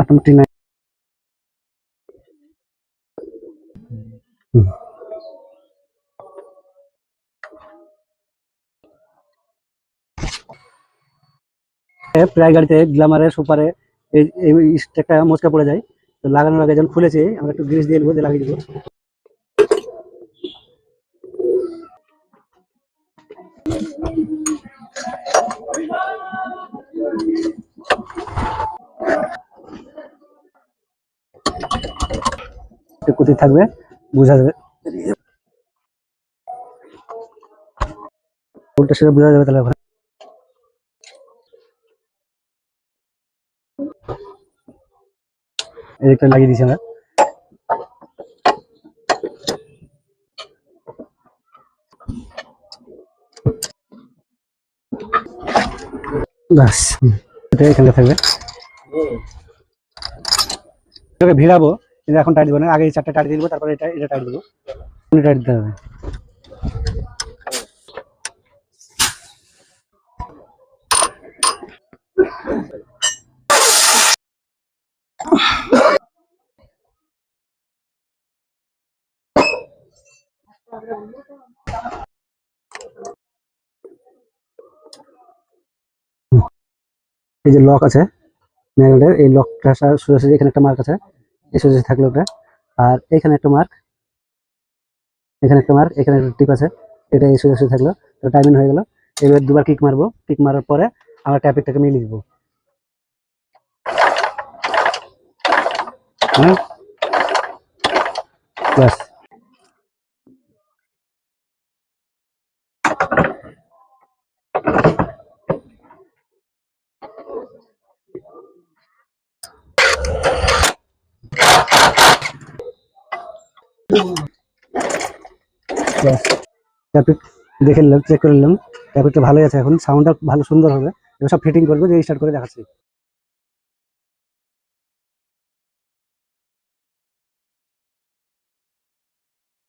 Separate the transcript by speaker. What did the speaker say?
Speaker 1: Automatic নাই। প্রায় গাড়িতে গ্ল্যামারের সুপারে এই স্টেকটা মচকা পড়ে যায়, তো লাগানোর আগে যখন খুলেছে আমরা একটু গ্রিস দিয়ে দেবো, দিয়ে লাগিয়ে দেবো। কোথায় থাকবে বোঝা যাবে, উল্টা সেটা বোঝা যাবে। তাহলে ওখানে একটা লাগিয়ে দিয়েছি আমরা। বাস এটা এখানে থাকবে। এটাকে ভিড়াবো, কিন্তু এখন টাইট দিব না, আগে এই চারটা টাইট দিয়ে দেবো, তারপরে এটা টাইট দেবো, টাইট দিতে হবে। এই যে লক আছে ম্যাগনেটের, এই লকটা সোজাসুজি এখানে একটা মার্ক আছে, এই সোজাসুজি থাকলো ওটা। আর এখানে একটা মার্ক, এখানে একটা মার্ক, এখানে একটা টিপ আছে, এটা এই সোজাসুজি থাকলো। তো টাইমিং হয়ে গেল। এবার দুবার কিক মারবো, কিক মারার পরে আমরা ট্যাপিকটাকে মিলিয়ে দিব। হ্যাঁ বাস। ট্যাপিক দেখে নিলাম, চেক করে নিলাম, ট্যাপিকটা ভালোই আছে, এখন সাউন্ডটা ভালো সুন্দর হবে। এবার সব ফিটিং করবো, যে স্টার্ট করে দেখাচ্ছি।